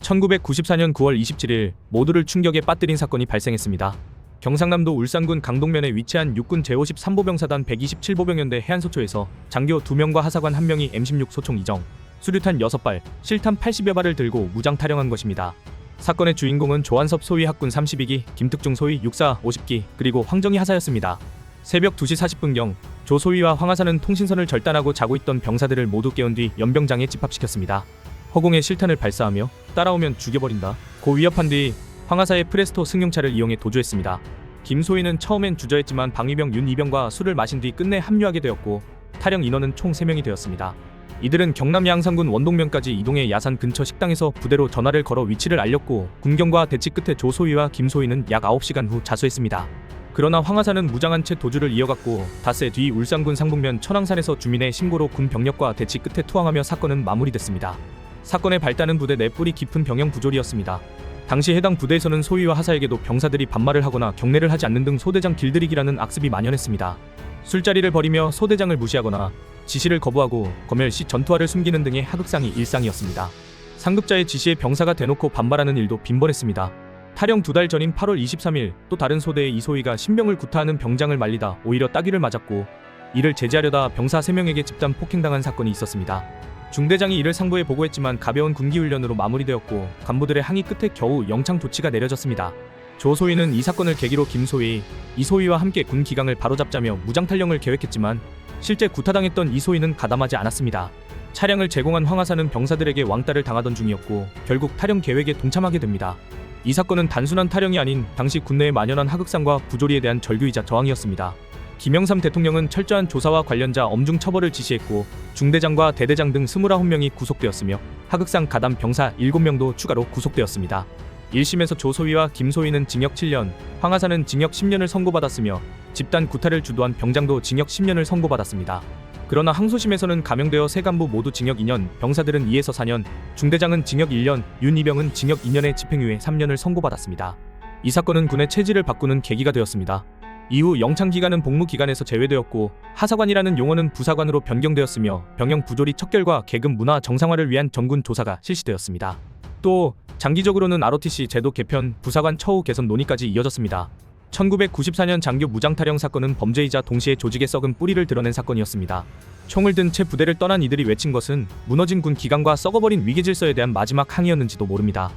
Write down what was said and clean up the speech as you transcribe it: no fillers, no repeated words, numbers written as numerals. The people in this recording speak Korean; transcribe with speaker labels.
Speaker 1: 1994년 9월 27일 모두를 충격에 빠뜨린 사건이 발생했습니다. 경상남도 울산군 강동면에 위치한 육군 제53보병사단 127보병연대 해안소초에서 장교 2명과 하사관 1명이 M16 소총 2정, 수류탄 6발, 실탄 80여 발을 들고 무장 탈영한 것입니다. 사건의 주인공은 조한섭 소위 학군 32기, 김특중 소위 육사 50기, 그리고 황정희 하사였습니다. 새벽 2시 40분경 조 소위와 황 하사는 통신선을 절단하고 자고 있던 병사들을 모두 깨운 뒤 연병장에 집합시켰습니다. 허공에 실탄을 발사하며 따라오면 죽여버린다 고 위협한 뒤 황 하사의 프레스토 승용차를 이용해 도주했습니다. 김 소위는 처음엔 주저했지만 방위병 윤 이병과 술을 마신 뒤 끝내 합류하게 되었고 탈영 인원은 총 3명이 되었습니다. 이들은 경남 양산군 원동면까지 이동해 야산 근처 식당에서 부대로 전화를 걸어 위치를 알렸고 군경과 대치 끝에 조 소위와 김 소위는 약 9시간 후 자수했습니다. 그러나 황 하사는 무장한 채 도주를 이어갔고 닷새 뒤 울산군 상북면 천왕산에서 주민의 신고로 군 병력과 대치 끝에 투항하며 사건은 마무리됐습니다. 사건의 발단은 부대 내 뿌리 깊은 병영 부조리였습니다. 당시 해당 부대에서는 소위와 하사에게도 병사들이 반말을 하거나 경례를 하지 않는 등 소대장 길들이기라는 악습이 만연했습니다. 술자리를 벌이며 소대장을 무시하거나 지시를 거부하고 검열 시 전투화를 숨기는 등의 하극상이 일상이었습니다. 상급자의 지시에 병사가 대놓고 반발하는 일도 빈번했습니다. 탈영 2달 전인 8월 23일 또 다른 소대의 이소위가 신병을 구타하는 병장을 말리다 오히려 따귀를 맞았고 이를 제지하려다 병사 3명에게 집단 폭행당한 사건이 있었습니다. 중대장이 이를 상부에 보고했지만 가벼운 군기훈련으로 마무리되었고 간부들의 항의 끝에 겨우 영창 조치가 내려졌습니다. 조 소위는 이 사건을 계기로 김 소위, 이 소위와 함께 군 기강을 바로잡자며 무장탈영을 계획했지만 실제 구타당했던 이 소위는 가담하지 않았습니다. 차량을 제공한 황 하사는 병사들에게 왕따를 당하던 중이었고 결국 탈영 계획에 동참하게 됩니다. 이 사건은 단순한 탈영이 아닌 당시 군내에 만연한 하극상과 부조리에 대한 절규이자 저항이었습니다. 김영삼 대통령은 철저한 조사와 관련자 엄중 처벌을 지시했고 중대장과 대대장 등 29명이 구속되었으며 하극상 가담 병사 7명도 추가로 구속되었습니다. 1심에서 조 소위와 김 소위는 징역 7년, 황 하사는 징역 10년을 선고받았으며 집단 구타를 주도한 병장도 징역 10년을 선고받았습니다. 그러나 항소심에서는 감형되어 세 간부 모두 징역 2년, 병사들은 2에서 4년, 중대장은 징역 1년, 윤 이병은 징역 2년의 집행유예 3년을 선고받았습니다. 이 사건은 군의 체질을 바꾸는 계기가 되었습니다. 이후 영창기간은 복무기간에서 제외되었고 하사관이라는 용어는 부사관으로 변경되었으며 병영 부조리 척결과 계급 문화 정상화를 위한 전군 조사가 실시되었습니다. 또 장기적으로는 ROTC 제도 개편, 부사관 처우 개선 논의까지 이어졌습니다. 1994년 장교 무장탈영 사건은 범죄이자 동시에 조직의 썩은 뿌리를 드러낸 사건이었습니다. 총을 든 채 부대를 떠난 이들이 외친 것은 무너진 군 기강과 썩어버린 위계질서에 대한 마지막 항의였는지도 모릅니다.